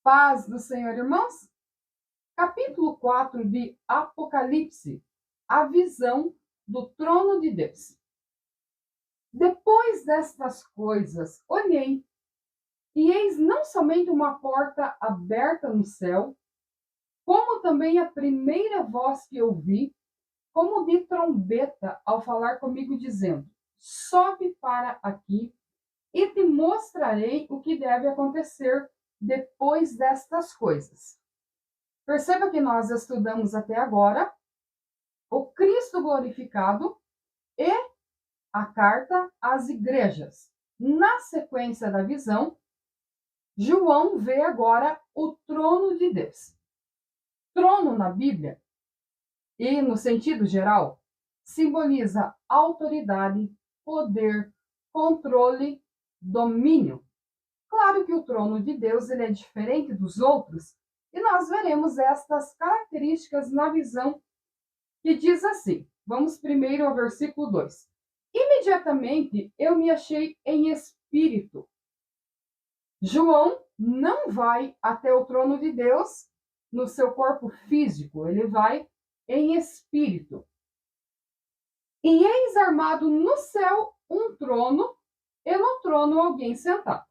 Paz do Senhor, irmãos. Capítulo 4 de Apocalipse, a visão do trono de Deus. Depois destas coisas, olhei, e eis não somente uma porta aberta no céu, como também a primeira voz que ouvi, como de trombeta, ao falar comigo, dizendo: sobe para aqui, e te mostrarei o que deve acontecer depois destas coisas. Perceba que nós estudamos até agora o Cristo glorificado e a carta às igrejas. Na sequência da visão, João vê agora o trono de Deus. Trono na Bíblia, e no sentido geral, simboliza autoridade, poder, controle, domínio. Claro que o trono de Deus ele é diferente dos outros, e nós veremos estas características na visão que diz assim. Vamos primeiro ao versículo 2. Imediatamente eu me achei em espírito. João não vai até o trono de Deus no seu corpo físico, ele vai em espírito. E eis armado no céu um trono, e no trono alguém sentado.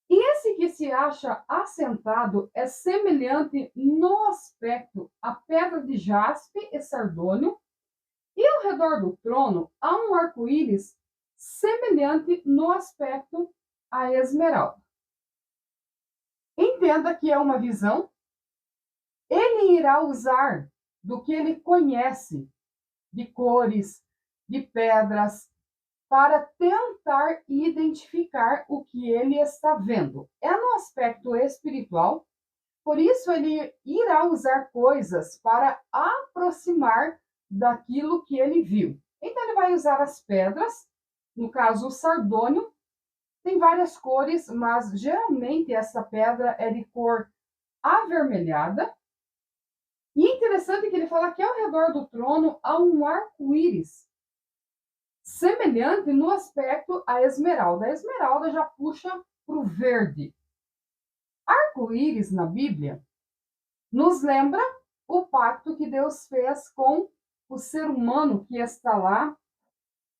E esse que se acha assentado é semelhante no aspecto à pedra de jaspe e sardônio, e ao redor do trono há um arco-íris semelhante no aspecto à esmeralda. Entenda que é uma visão. Ele irá usar do que ele conhece de cores, de pedras, para tentar identificar o que ele está vendo. É no aspecto espiritual, por isso ele irá usar coisas para aproximar daquilo que ele viu. Então ele vai usar as pedras, no caso o sardônio, tem várias cores, mas geralmente essa pedra é de cor avermelhada. E é interessante que ele fala que ao redor do trono há um arco-íris, semelhante no aspecto à esmeralda. A esmeralda já puxa para o verde. Arco-íris na Bíblia nos lembra o pacto que Deus fez com o ser humano que está lá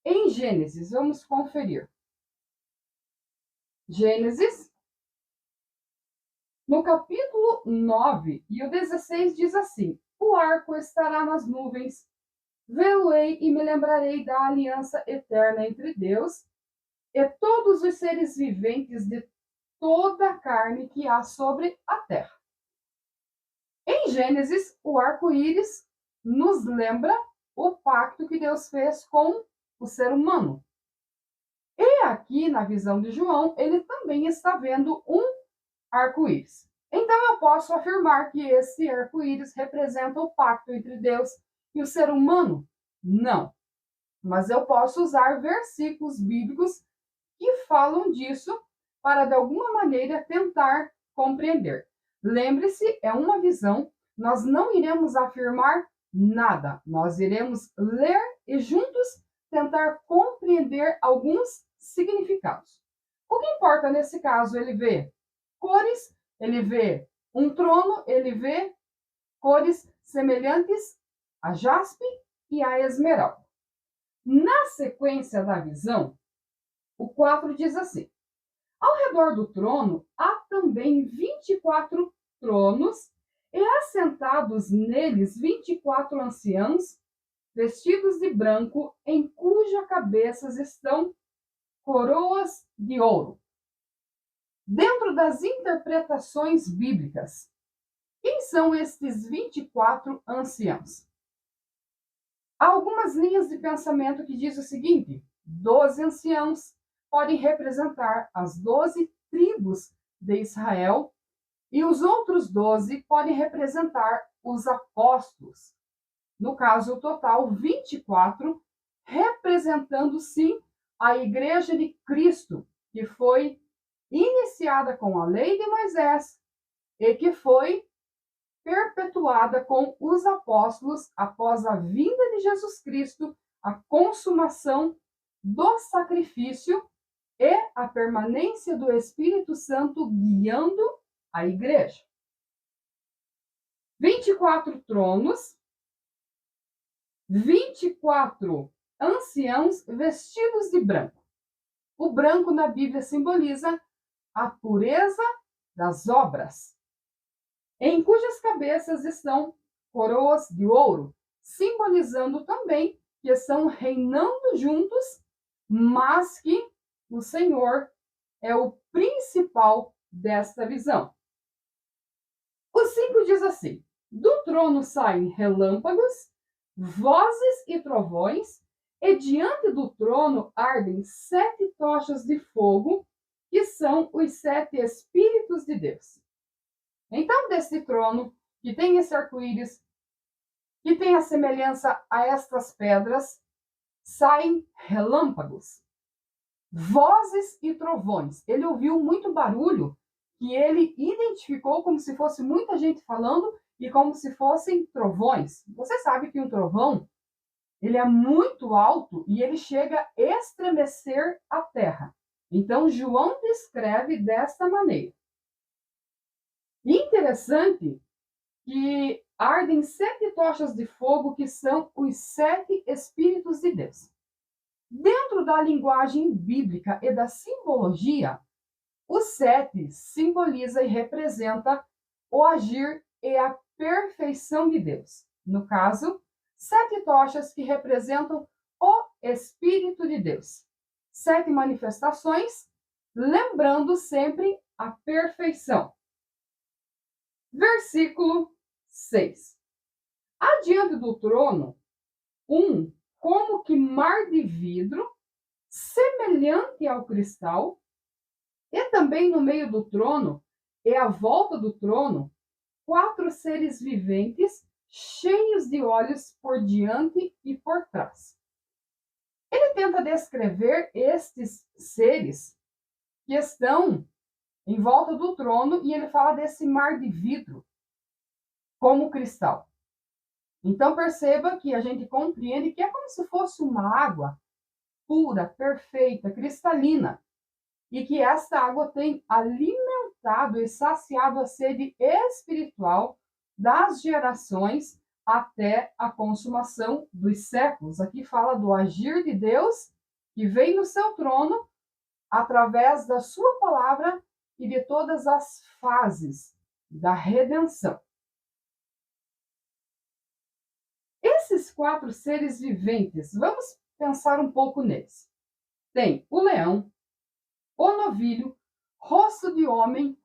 em Gênesis. Vamos conferir. Gênesis, no capítulo 9 e o 16 diz assim: o arco estará nas nuvens, vê-lo-ei e me lembrarei da aliança eterna entre Deus e todos os seres viventes de toda a carne que há sobre a terra. Em Gênesis, o arco-íris nos lembra o pacto que Deus fez com o ser humano. E aqui, na visão de João, ele também está vendo um arco-íris. Então, eu posso afirmar que esse arco-íris representa o pacto entre Deus e o ser humano? Não. Mas eu posso usar versículos bíblicos que falam disso para, de alguma maneira, tentar compreender. Lembre-se, é uma visão, nós não iremos afirmar nada, nós iremos ler e juntos tentar compreender alguns significados. O que importa nesse caso? Ele vê cores, ele vê um trono, ele vê cores semelhantes a jaspe e a esmeralda. Na sequência da visão, o 4 diz assim: ao redor do trono há também 24 tronos, e assentados neles 24 anciãos, vestidos de branco, em cujas cabeças estão coroas de ouro. Dentro das interpretações bíblicas, quem são estes 24 anciãos? Há algumas linhas de pensamento que diz o seguinte: 12 anciãos podem representar as 12 tribos de Israel, e os outros 12 podem representar os apóstolos. No caso, o total, 24, representando, sim, a Igreja de Cristo, que foi iniciada com a lei de Moisés e que foi perpetuada com os apóstolos após a vinda de Jesus Cristo, a consumação do sacrifício e a permanência do Espírito Santo guiando a igreja. 24 tronos, 24 anciãos vestidos de branco. O branco na Bíblia simboliza a pureza das obras, em cujas cabeças estão coroas de ouro, simbolizando também que estão reinando juntos, mas que o Senhor é o principal desta visão. O 5 diz assim: do trono saem relâmpagos, vozes e trovões, e diante do trono ardem 7 tochas de fogo, que são os 7 Espíritos de Deus. Então, desse trono, que tem esse arco-íris, que tem a semelhança a estas pedras, saem relâmpagos, vozes e trovões. Ele ouviu muito barulho, que ele identificou como se fosse muita gente falando e como se fossem trovões. Você sabe que um trovão, ele é muito alto e ele chega a estremecer a terra. Então, João descreve desta maneira. Interessante que ardem 7 tochas de fogo, que são os 7 Espíritos de Deus. Dentro da linguagem bíblica e da simbologia, o 7 simboliza e representa o agir e a perfeição de Deus. No caso, 7 tochas que representam o Espírito de Deus. 7 manifestações, lembrando sempre a perfeição. Versículo 6. Adiante do trono, como que mar de vidro, semelhante ao cristal, e também no meio do trono, e à volta do trono, 4 seres viventes, cheios de olhos por diante e por trás. Ele tenta descrever estes seres que estão em volta do trono, e ele fala desse mar de vidro, como cristal. Então perceba que a gente compreende que é como se fosse uma água pura, perfeita, cristalina, e que esta água tem alimentado e saciado a sede espiritual das gerações até a consumação dos séculos. Aqui fala do agir de Deus que vem no seu trono através da sua palavra e de todas as fases da redenção. Esses 4 seres viventes, vamos pensar um pouco neles. Tem o leão, o novilho, rosto de homem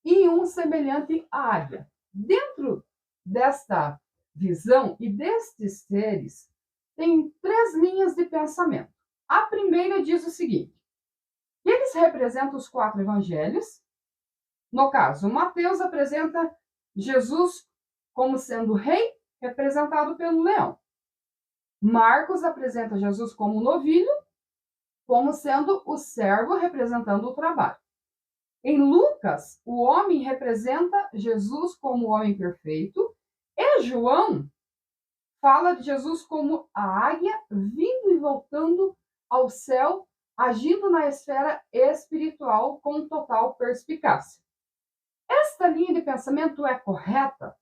e um semelhante à águia. Dentro desta visão e destes seres, tem 3 linhas de pensamento. A primeira diz o seguinte: que eles representam os 4 evangelhos. No caso, Mateus apresenta Jesus como sendo rei, representado pelo leão. Marcos apresenta Jesus como novilho, como sendo o servo, representando o trabalho. Em Lucas, o homem representa Jesus como o homem perfeito, e João fala de Jesus como a águia vindo e voltando ao céu, agindo na esfera espiritual com total perspicácia. Esta linha de pensamento é correta?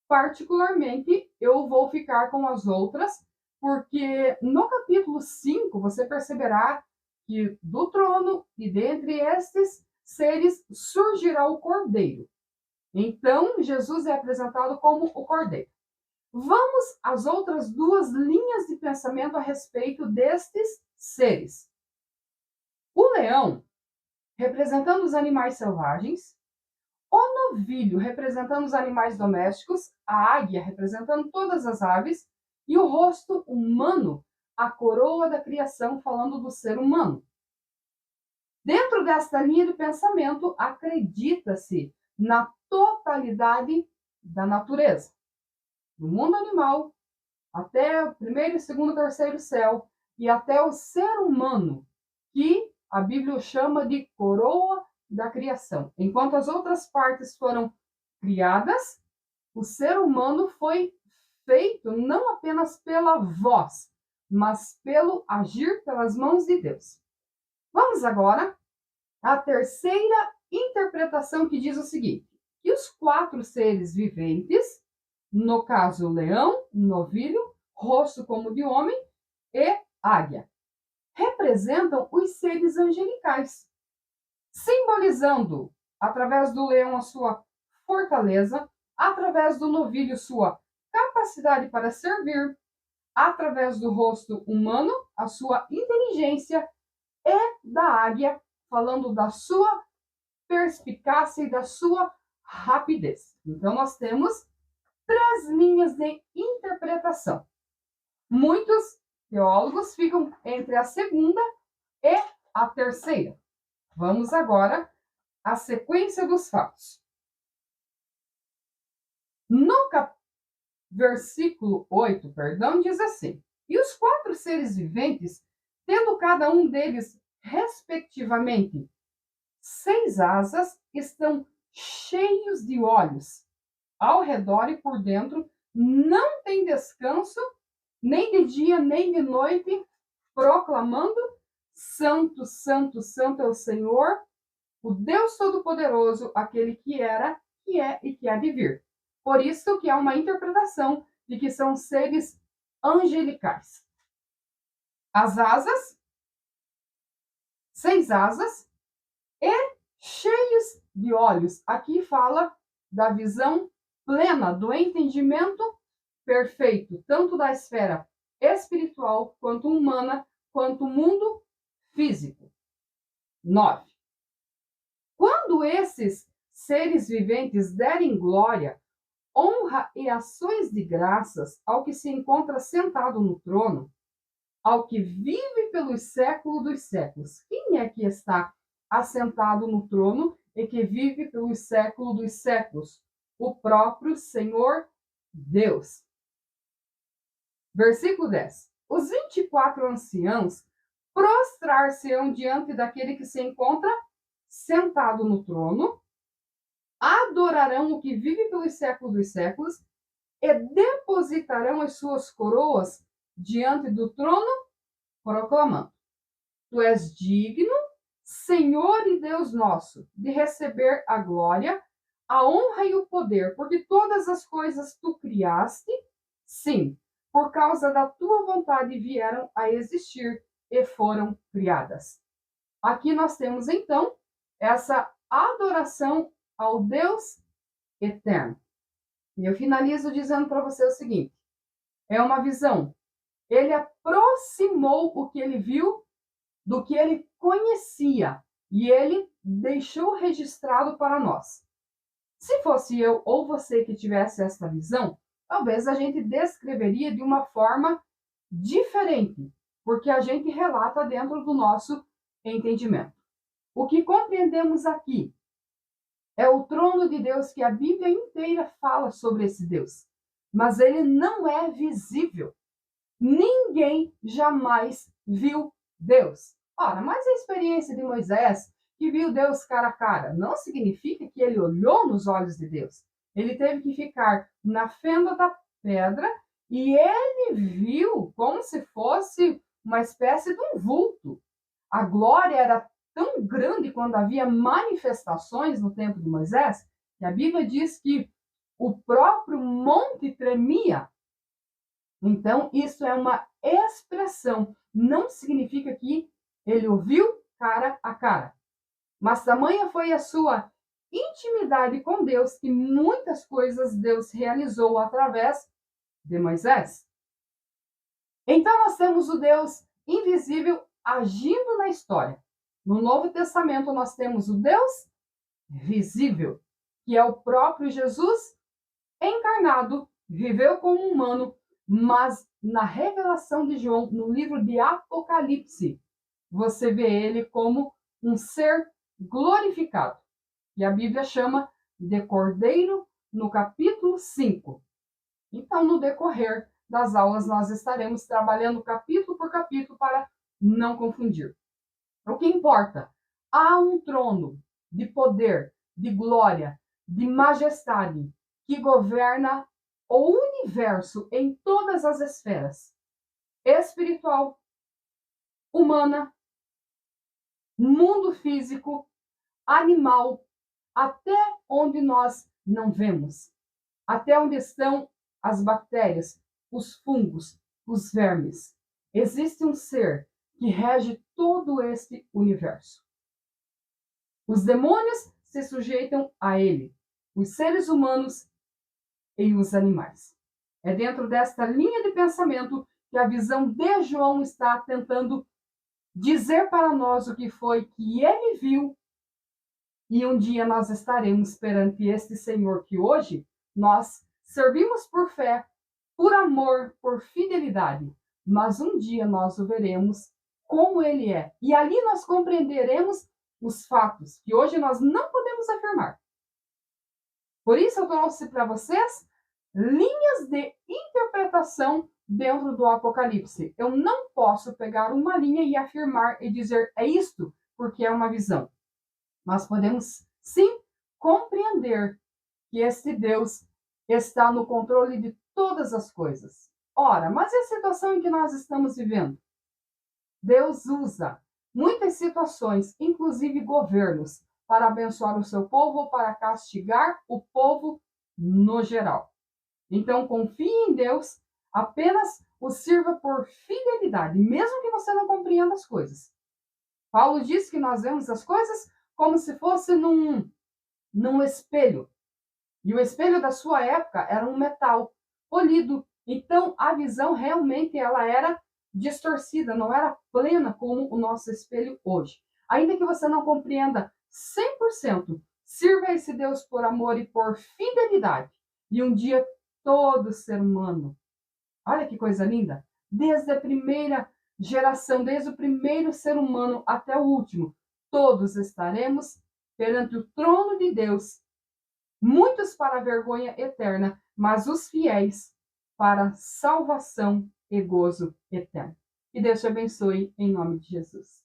Particularmente, eu vou ficar com as outras, porque no capítulo 5 você perceberá que do trono e dentre estes seres surgirá o cordeiro. Então, Jesus é apresentado como o cordeiro. Vamos às outras 2 linhas de pensamento a respeito destes seres. O leão, representando os animais selvagens, o novilho, representando os animais domésticos, a águia, representando todas as aves, e o rosto humano, a coroa da criação, falando do ser humano. Dentro desta linha de pensamento, acredita-se na totalidade da natureza. Do mundo animal, até o primeiro, segundo, terceiro céu, e até o ser humano, que a Bíblia chama de coroa da criação. Enquanto as outras partes foram criadas, o ser humano foi feito não apenas pela voz, mas pelo agir pelas mãos de Deus. Vamos agora à terceira interpretação interpretação que diz o seguinte: que os 4 seres viventes, no caso o leão, novilho, rosto como de homem e águia, representam os seres angelicais, simbolizando, através do leão, a sua fortaleza, através do novilho, sua capacidade para servir, através do rosto humano, a sua inteligência, e da águia, falando da sua perspicácia e da sua rapidez. Então, nós temos 3 linhas de interpretação. Muitos teólogos ficam entre a segunda e a terceira. Vamos agora à sequência dos fatos. No versículo 8, diz assim: e os 4 seres viventes, tendo cada um deles, respectivamente, 6 asas, estão cheios de olhos ao redor e por dentro, não tem descanso, nem de dia, nem de noite, proclamando: Santo, Santo, Santo é o Senhor, o Deus Todo-Poderoso, aquele que era, que é e que há de vir. Por isso que há uma interpretação de que são seres angelicais. As asas, 6 asas, e cheios de olhos. Aqui fala da visão plena, do entendimento perfeito, tanto da esfera espiritual, quanto humana, quanto mundo físico. 9. Quando esses seres viventes derem glória, honra e ações de graças ao que se encontra sentado no trono, ao que vive pelos séculos dos séculos. Quem é que está assentado no trono e que vive pelos séculos dos séculos? O próprio Senhor Deus. Versículo 10. Os 24 anciãos prostrar-se-ão diante daquele que se encontra sentado no trono, adorarão o que vive pelos séculos dos séculos e depositarão as suas coroas diante do trono, proclamando: Tu és digno, Senhor e Deus nosso, de receber a glória, a honra e o poder, porque todas as coisas tu criaste, sim, por causa da tua vontade vieram a existir e foram criadas. Aqui nós temos, então, essa adoração ao Deus eterno. E eu finalizo dizendo para você o seguinte: é uma visão. Ele aproximou o que ele viu do que ele conhecia e ele deixou registrado para nós. Se fosse eu ou você que tivesse essa visão, talvez a gente descreveria de uma forma diferente, porque a gente relata dentro do nosso entendimento. O que compreendemos aqui é o trono de Deus, que a Bíblia inteira fala sobre esse Deus, mas ele não é visível. Ninguém jamais viu Deus. Ora, mas a experiência de Moisés, que viu Deus cara a cara, não significa que ele olhou nos olhos de Deus. Ele teve que ficar na fenda da pedra e ele viu como se fosse uma espécie de um vulto. A glória era tão grande quando havia manifestações no tempo de Moisés, que a Bíblia diz que o próprio monte tremia. Então, isso é uma expressão, não significa que ele o viu cara a cara. Mas tamanha foi a sua intimidade com Deus que muitas coisas Deus realizou através de Moisés. Então, nós temos o Deus invisível agindo na história. No Novo Testamento, nós temos o Deus visível, que é o próprio Jesus encarnado, viveu como humano, mas na revelação de João, no livro de Apocalipse, você vê ele como um ser glorificado. E a Bíblia chama de Cordeiro no capítulo 5. Então, no decorrer das aulas, nós estaremos trabalhando capítulo por capítulo para não confundir. O que importa? Há um trono de poder, de glória, de majestade, que governa o universo em todas as esferas: espiritual, humana, mundo físico, animal, até onde nós não vemos, até onde estão as bactérias, os fungos, os vermes. Existe um ser que rege todo este universo. Os demônios se sujeitam a ele, os seres humanos e os animais. É dentro desta linha de pensamento que a visão de João está tentando dizer para nós o que foi que ele viu, e um dia nós estaremos perante este Senhor que hoje nós servimos por fé, por amor, por fidelidade, mas um dia nós o veremos como ele é. E ali nós compreenderemos os fatos que hoje nós não podemos afirmar. Por isso eu trouxe para vocês linhas de interpretação dentro do Apocalipse. Eu não posso pegar uma linha e afirmar e dizer é isto, porque é uma visão. Mas podemos sim compreender que este Deus está no controle de todas as coisas. Ora, mas e a situação em que nós estamos vivendo? Deus usa muitas situações, inclusive governos, para abençoar o seu povo ou para castigar o povo no geral. Então, confie em Deus, apenas o sirva por fidelidade, mesmo que você não compreenda as coisas. Paulo diz que nós vemos as coisas como se fosse num espelho. E o espelho da sua época era um metal polido. Então, a visão realmente ela era distorcida, não era plena como o nosso espelho hoje. Ainda que você não compreenda 100%, sirva esse Deus por amor e por fidelidade. E um dia todo ser humano, olha que coisa linda, desde a primeira geração, desde o primeiro ser humano até o último, todos estaremos perante o trono de Deus, muitos para a vergonha eterna, mas os fiéis para salvação e gozo eterno. Que Deus te abençoe em nome de Jesus.